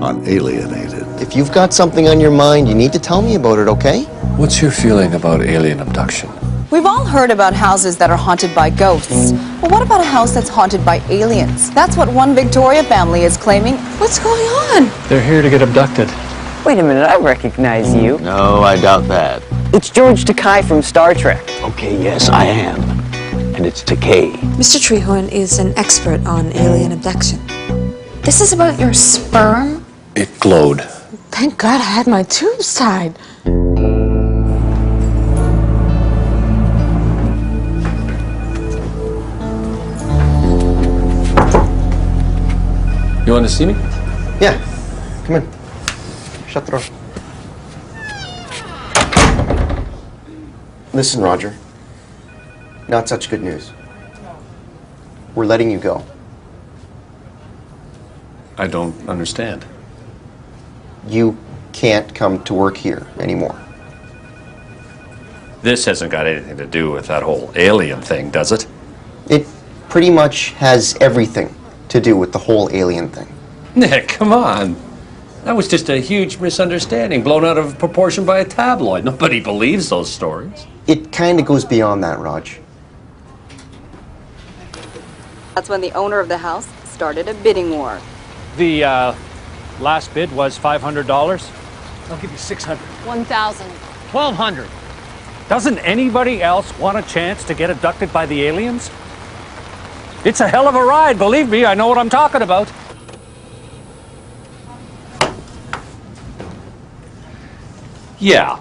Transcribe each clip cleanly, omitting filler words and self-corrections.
on Alienated. If you've got something on your mind, you need to tell me about it, okay? What's your feeling about alien abduction? We've all heard about houses that are haunted by ghosts. But what about a house that's haunted by aliens? That's what one Victoria family is claiming. What's going on? They're here to get abducted. Wait a minute, I recognize you. No, I doubt that. It's George Takei from Star Trek. Okay, yes, I am. And it's Takei. Mr. Treehorn is an expert on alien abduction. This is about your sperm? It glowed. Thank God I had my tubes tied. You want to see me? Yeah, come in. Shut the door. Listen, Roger. Not such good news. We're letting you go. I don't understand. You can't come to work here anymore. This hasn't got anything to do with that whole alien thing, does it? It pretty much has everything to do with the whole alien thing. Nick, come on. That was just a huge misunderstanding blown out of proportion by a tabloid. Nobody believes those stories. It kind of goes beyond that, Raj. That's when the owner of the house started a bidding war. The last bid was $500. I'll give you $600. 1,000. 1,200. Doesn't anybody else want a chance to get abducted by the aliens? It's a hell of a ride, believe me, I know what I'm talking about. Yeah.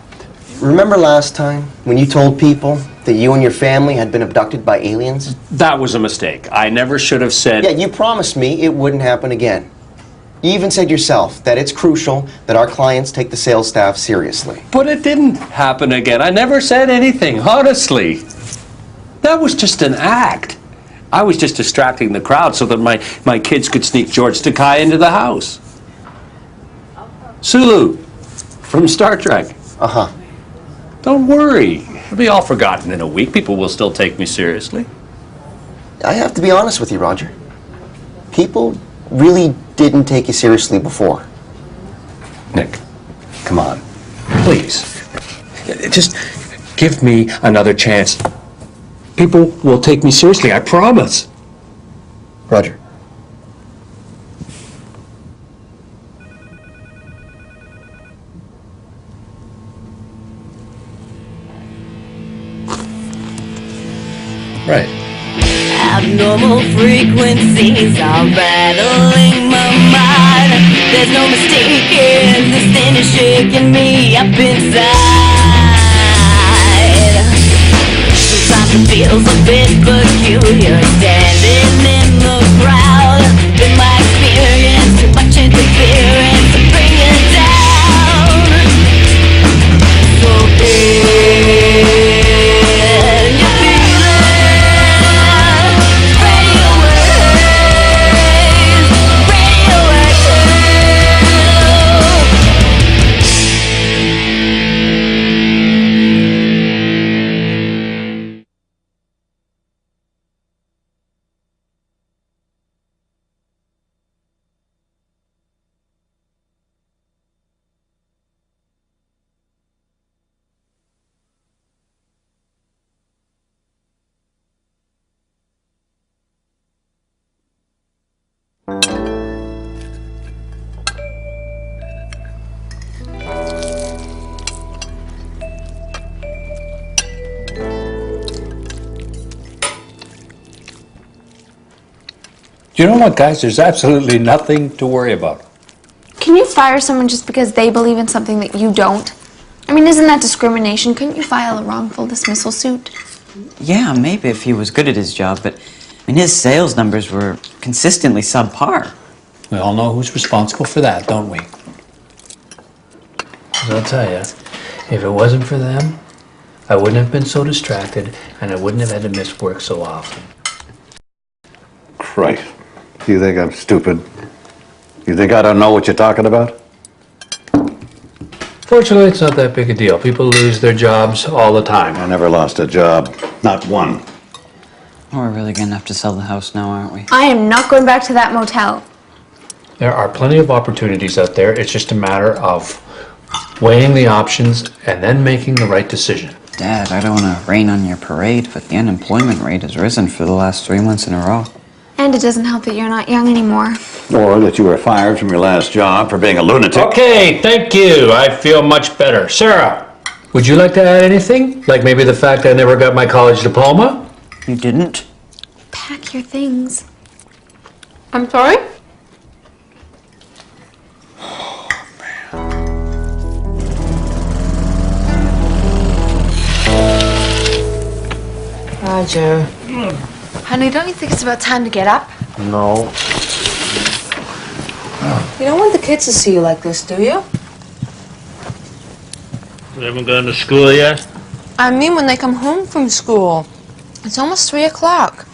Remember last time when you told people that you and your family had been abducted by aliens? That was a mistake. I never should have said... Yeah, you promised me it wouldn't happen again. You even said yourself that it's crucial that our clients take the sales staff seriously. But it didn't happen again. I never said anything, honestly. That was just an act. I was just distracting the crowd so that my kids could sneak George Takei into the house. Sulu, from Star Trek. Uh-huh. Don't worry. It'll be all forgotten in a week. People will still take me seriously. I have to be honest with you, Roger. People really didn't take you seriously before. Nick, come on. Please. Just give me another chance. People will take me seriously, I promise. Roger. Right. Abnormal frequencies are rattling my mind. There's no mistaking, this thing is shaking me up inside. Sometimes it feels a bit peculiar, standing in the crowd. In my experience, too much interference to bring it down. So can you feel it? You know what, guys? There's absolutely nothing to worry about. Can you fire someone just because they believe in something that you don't? I mean, isn't that discrimination? Couldn't you file a wrongful dismissal suit? Yeah, maybe if he was good at his job, but I mean, his sales numbers were consistently subpar. We all know who's responsible for that, don't we? 'Cause I'll tell you, if it wasn't for them, I wouldn't have been so distracted, and I wouldn't have had to miss work so often. Christ. Do you think I'm stupid? You think I don't know what you're talking about? Fortunately, it's not that big a deal. People lose their jobs all the time. I never lost a job. Not one. We're really gonna have to sell the house now, aren't we? I am not going back to that motel. There are plenty of opportunities out there. It's just a matter of weighing the options and then making the right decision. Dad, I don't want to rain on your parade, but the unemployment rate has risen for the last 3 months in a row. And it doesn't help that you're not young anymore. Or that you were fired from your last job for being a lunatic. Okay, thank you. I feel much better. Sarah, would you like to add anything? Like maybe the fact I never got my college diploma? You didn't? Pack your things. I'm sorry? Roger. Honey, don't you think it's about time to get up? No. You don't want the kids to see you like this, do you? You haven't gone to school yet? I mean when they come home from school. It's almost 3 o'clock.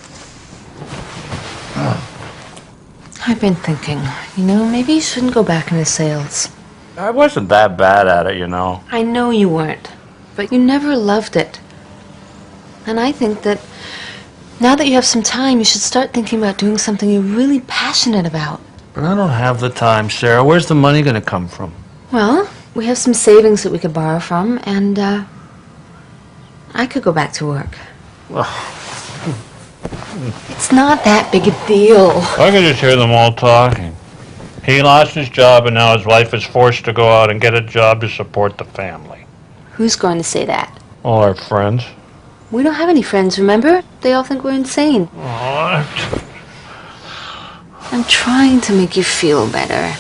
I've been thinking, maybe you shouldn't go back into sales. I wasn't that bad at it, you know. I know you weren't, but you never loved it. And I think that now that you have some time, you should start thinking about doing something you're really passionate about. But I don't have the time, Sarah. Where's the money going to come from? Well, we have some savings that we could borrow from, and I could go back to work. It's not that big a deal. I could just hear them all talking. He lost his job and now his wife is forced to go out and get a job to support the family. Who's going to say that? All our friends. We don't have any friends, remember? They all think we're insane. Oh, I'm trying to make you feel better.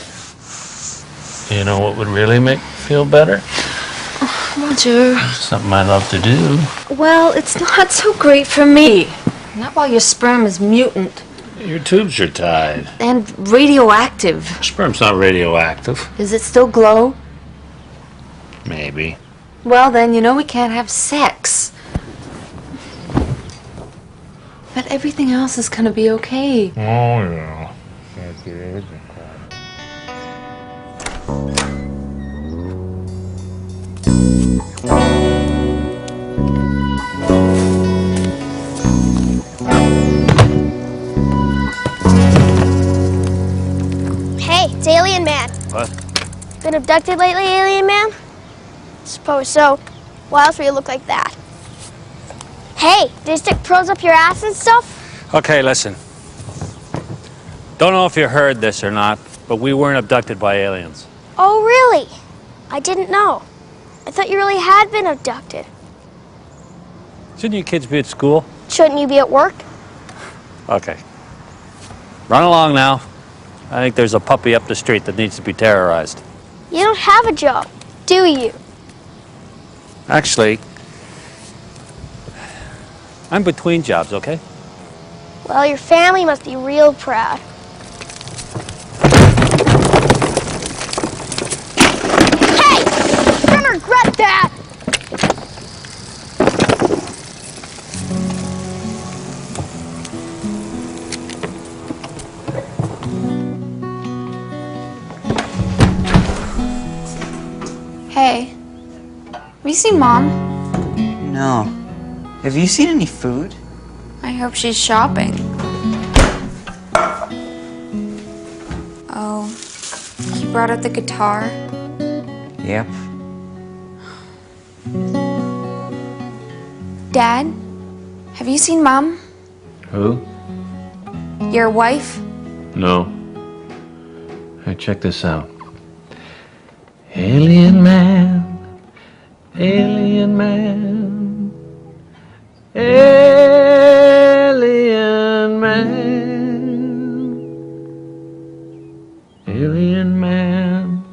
you know what would really make me feel better? Roger. Something I love to do. Well, it's not so great for me. Not while your sperm is mutant Your tubes are tied. and radioactive. Sperm's not radioactive. Does it still glow? Maybe. Well, then, we can't have sex. But everything else is gonna be okay. Oh, yeah. Hey, it's Alien Man. What? Been abducted lately, Alien Man? Suppose so. Why else would you look like that? Hey, did you stick pearls up your ass and stuff? Okay, listen. Don't know if you heard this or not, but we weren't abducted by aliens. Oh, really? I didn't know. I thought you really had been abducted. Shouldn't you kids be at school? Shouldn't you be at work? Okay. Run along now. I think there's a puppy up the street that needs to be terrorized. You don't have a job, do you? Actually, I'm between jobs, okay? Well, your family must be real proud. Hey! You're gonna regret that! Hey, have you seen Mom? No. Have you seen any food? I hope she's shopping. Oh, he brought out the guitar? Yep. Dad, have you seen Mom? Who? Your wife? No. Hey, check this out. Alien man, alien man, alien man, alien man,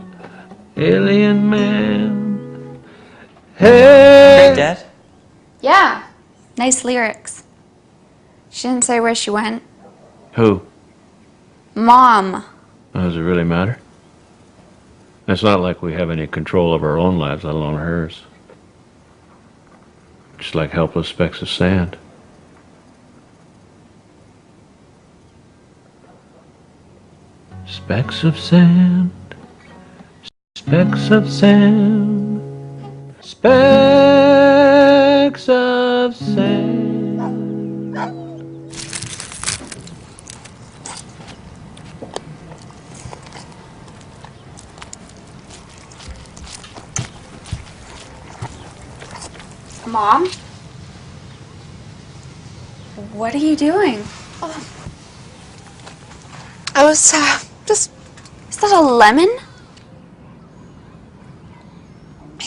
alien man. Hey, Dad? Yeah, nice lyrics. She didn't say where she went. Who? Mom. Does it really matter? It's not like we have any control of our own lives, let alone hers. Just like helpless specks of sand. Specks of sand, specks of sand, specks of sand. Mom? What are you doing? I was, just... Is that a lemon?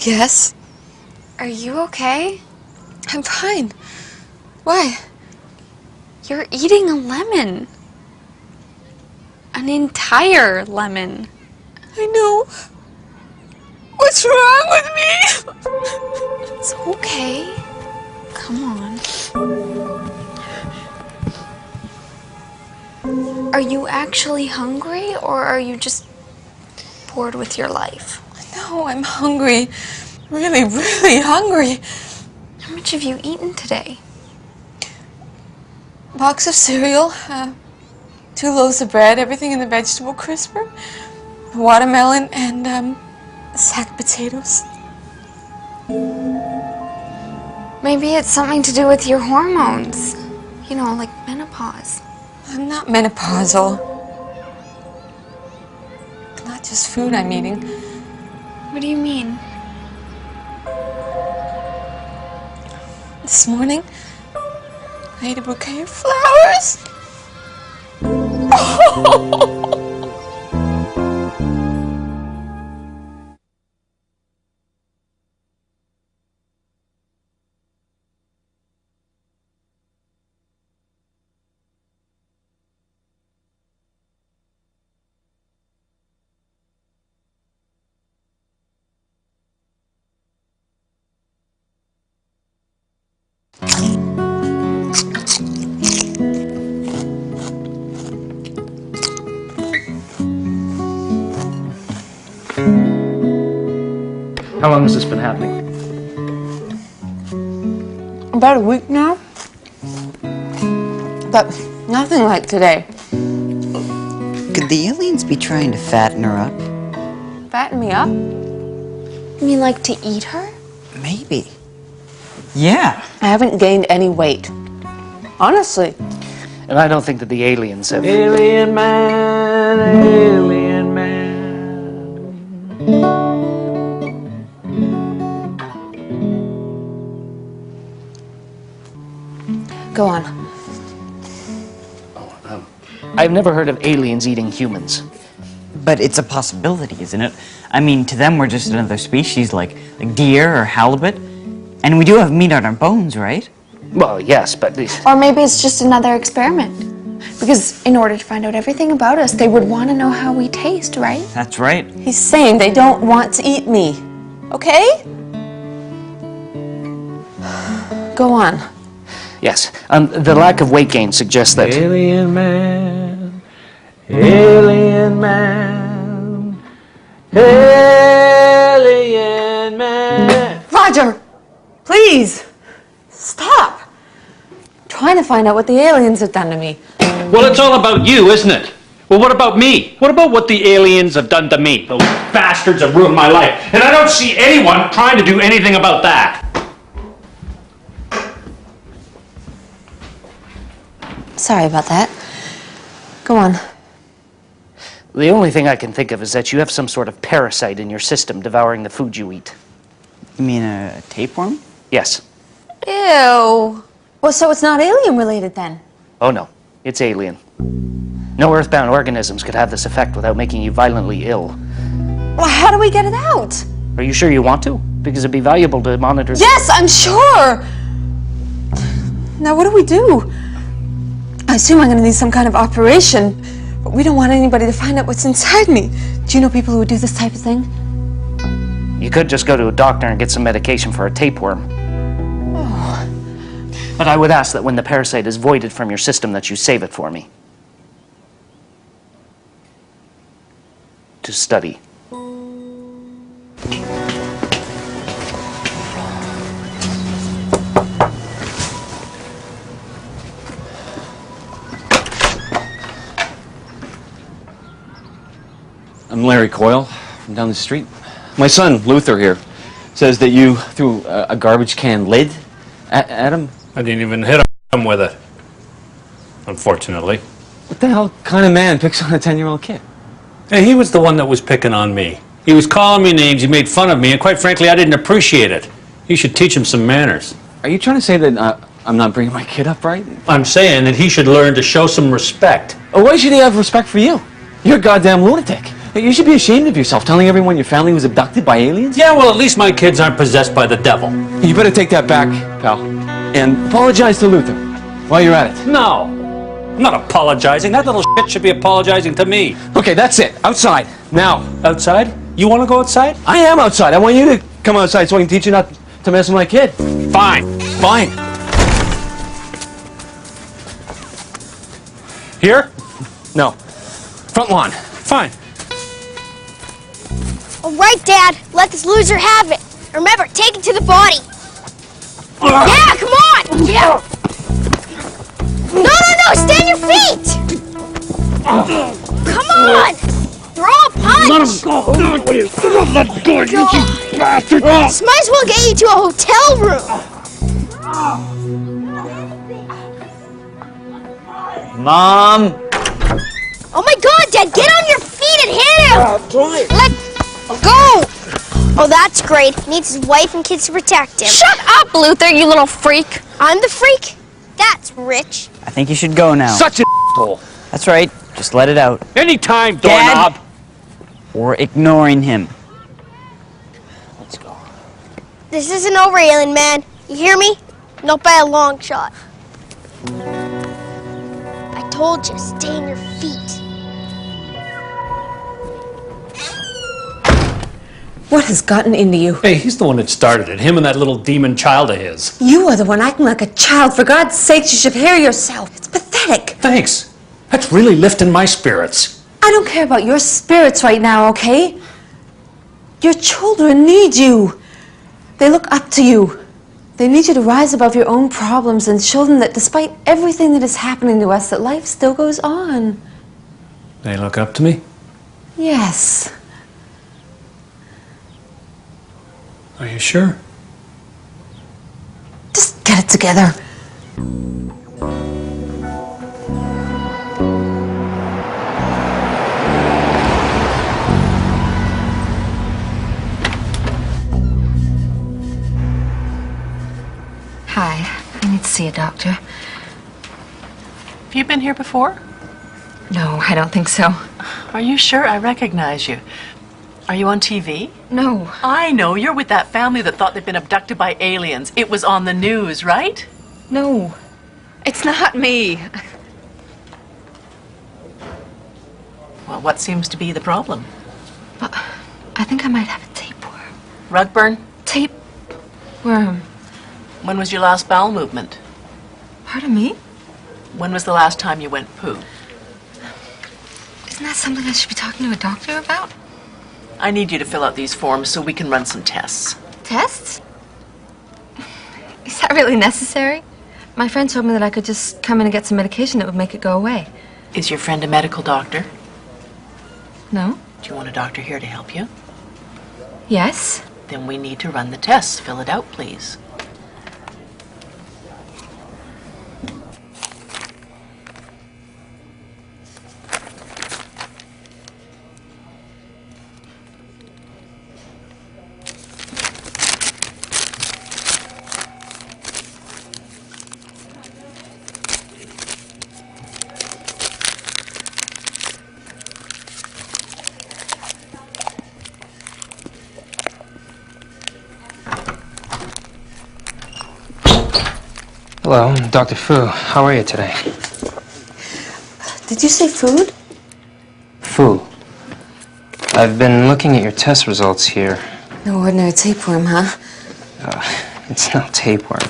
Yes. Are you okay? I'm fine. Why? You're eating a lemon. An entire lemon. I know. What's wrong with me? It's okay. Come on. Are you actually hungry, or are you just bored with your life? No, I'm hungry. Really, really hungry. How much have you eaten today? A box of cereal, 2 loaves of bread, everything in the vegetable crisper, a watermelon, and a sack of potatoes. Maybe it's something to do with your hormones. You know, like menopause. I'm not menopausal. Not just food I'm eating. What do you mean? This morning, I ate a bouquet of flowers. How long has this been happening? About a week now. But nothing like today. Could the aliens be trying to fatten her up? Fatten me up? You mean like to eat her? Maybe. Yeah. I haven't gained any weight. Honestly. And I don't think that the aliens have... Alien man, alien man. Go on. I've never heard of aliens eating humans. But it's a possibility, isn't it? I mean, to them, we're just another species, like deer or halibut. And we do have meat on our bones, right? Well, yes, but... Or maybe it's just another experiment. Because in order to find out everything about us, they would want to know how we taste, right? That's right. He's saying they don't want to eat me. Okay? Go on. Yes, the lack of weight gain suggests that... Alien man, alien man, alien man. Roger! Please! Stop! I'm trying to find out what the aliens have done to me. Well, it's all about you, isn't it? Well, what about me? What about what the aliens have done to me? Those bastards have ruined my life. And I don't see anyone trying to do anything about that. Sorry about that. Go on. The only thing I can think of is that you have some sort of parasite in your system devouring the food you eat. You mean a tapeworm? Yes. Ew. Well, so it's not alien related then? Oh no, it's alien. No earthbound organisms could have this effect without making you violently ill. Well, how do we get it out? Are you sure you want to? Because it'd be valuable to monitor... Yes, I'm sure! Now, what do we do? I assume I'm going to need some kind of operation, but we don't want anybody to find out what's inside me. Do you know people who would do this type of thing? You could just go to a doctor and get some medication for a tapeworm. Oh. But I would ask that when the parasite is voided from your system that you save it for me. To study. I'm Larry Coyle from down the street. My son, Luther here, says that you threw a garbage can lid at him. I didn't even hit him with it, unfortunately. What the hell kind of man picks on a 10-year-old kid? Hey, he was the one that was picking on me. He was calling me names, he made fun of me, and quite frankly, I didn't appreciate it. You should teach him some manners. Are you trying to say that I'm not bringing my kid up right? I'm saying that he should learn to show some respect. Oh, why should he have respect for you? You're a goddamn lunatic. You should be ashamed of yourself, telling everyone your family was abducted by aliens. Yeah, well, at least my kids aren't possessed by the devil. You better take that back, pal, and apologize to Luther while you're at it. No, I'm not apologizing. That little shit should be apologizing to me. Okay, that's it. Outside, now. Outside? You want to go outside? I am outside. I want you to come outside so I can teach you not to mess with my kid. Fine. Fine. Here? No. Front lawn. Fine. All right, Dad. Let this loser have it. Remember, take it to the body. Yeah, come on. Yeah. No, stay on your feet. Come on. Throw a punch. Let him go. Let go, you bastard. This might as well get you to a hotel room. Mom! Oh my God, Dad, get on your feet and hit him! Let go! Oh, that's great. Needs his wife and kids to protect him. Shut up, Luther, you little freak. I'm the freak? That's rich. I think you should go now. Such an asshole. That's right. Just let it out. Anytime, Dad! doorknob. We're ignoring him. Let's go. This isn't over, Alien Man. You hear me? Not by a long shot. I told you, stay on your feet. What has gotten into you? Hey, he's the one that started it. Him and that little demon child of his. You are the one acting like a child. For God's sakes, you should hear yourself. It's pathetic. Thanks. That's really lifting my spirits. I don't care about your spirits right now, okay? Your children need you. They look up to you. They need you to rise above your own problems and show them that despite everything that is happening to us, that life still goes on. They look up to me? Yes. Are you sure? Just get it together. Hi, I need to see a doctor. Have you been here before? No, I don't think so. Are you sure I recognize you? Are you on TV? No. I know, you're with that family that thought they'd been abducted by aliens. It was on the news, right? No. It's not me. Well, what seems to be the problem? I think I might have a tapeworm. Rug burn? Tapeworm. When was your last bowel movement? Pardon me? When was the last time you went poo? Isn't that something I should be talking to a doctor about? I need you to fill out these forms so we can run some tests. Tests? Is that really necessary? My friend told me that I could just come in and get some medication that would make it go away. Is your friend a medical doctor? No? Do you want a doctor here to help you? Yes? Then we need to run the tests. Fill it out, please. Hello, Dr. Fu. How are you today? Did you say food? Fu. I've been looking at your test results here. No ordinary tapeworm, huh? It's no tapeworm.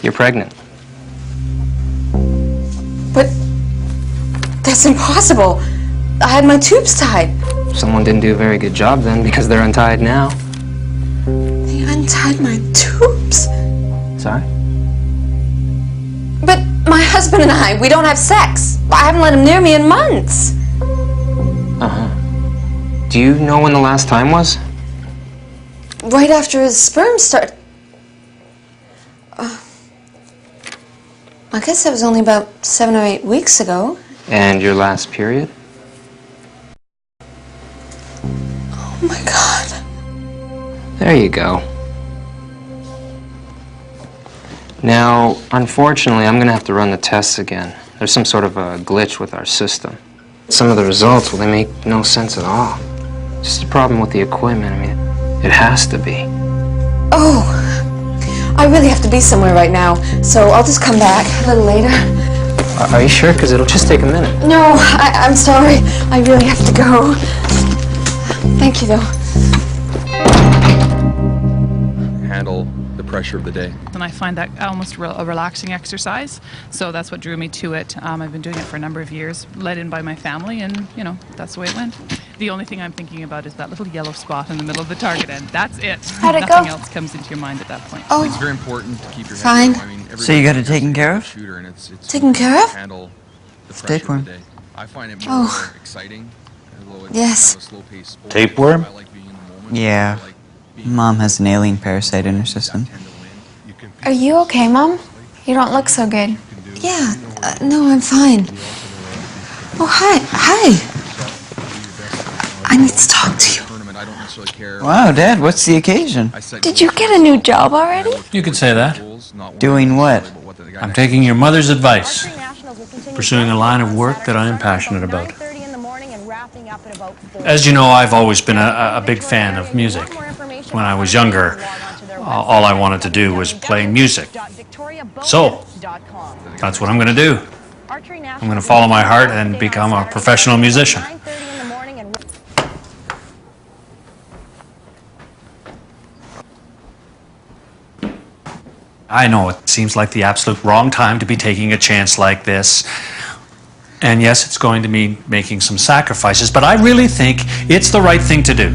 You're pregnant. But that's impossible. I had my tubes tied. Someone didn't do a very good job then, because they're untied now. They untied my tubes. Sorry? But my husband and I, we don't have sex. I haven't let him near me in months. Uh-huh. Do you know when the last time was? Right after his sperm started. I guess that was only about 7 or 8 weeks ago. And your last period? Oh my God. There you go. Now, unfortunately, I'm gonna have to run the tests again. There's some sort of a glitch with our system. Some of the results, well, they make no sense at all. Just a problem with the equipment. I mean, it has to be. Oh, I really have to be somewhere right now, so I'll just come back a little later. Are you sure? Because it'll just take a minute. No, I'm sorry. I really have to go. Thank you, though. Handle the pressure of the day. And I find that almost a relaxing exercise, so that's what drew me to it. I've been doing it for a number of years, led in by my family, and, you know, that's the way it went. The only thing I'm thinking about is that little yellow spot in the middle of the target end. That's it. How'd it Nothing go? else comes into your mind at that point. Oh, It's very important to keep your head fine. down. I mean, So you got it taken care of? shooter, and it's Taken care of? handle the It's pressure tapeworm. of the day. I find it more exciting. Although it's Yes. kind of a slow-paced sport. Tapeworm? I like being in the moment. Yeah. I like being Mom has an alien parasite in her system. Are you okay, Mom? You don't look so good. Yeah, no, I'm fine. Oh, hi. I need to talk to you. I don't necessarily care. Wow, Dad, what's the occasion? Did you get a new job already? You could say that. Doing what? I'm taking your mother's advice, pursuing a line of work that I am passionate about. As you know, I've always been a big fan of music. When I was younger, all I wanted to do was play music. So, that's what I'm going to do. I'm going to follow my heart and become a professional musician. I know it seems like the absolute wrong time to be taking a chance like this. And yes, it's going to mean making some sacrifices, but I really think it's the right thing to do.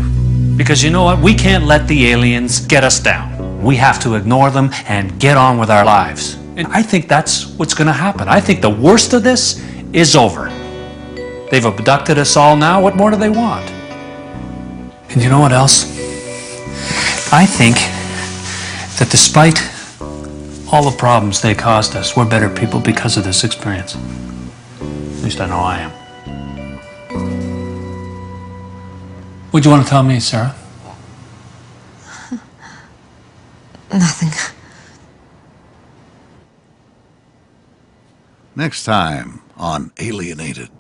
Because you know what? We can't let the aliens get us down. We have to ignore them and get on with our lives. And I think that's what's going to happen. I think the worst of this is over. They've abducted us all now. What more do they want? And you know what else? I think that despite all the problems they caused us, we're better people because of this experience. At least I know I am. What do you want to tell me, Sarah? Nothing. Next time on Alienated.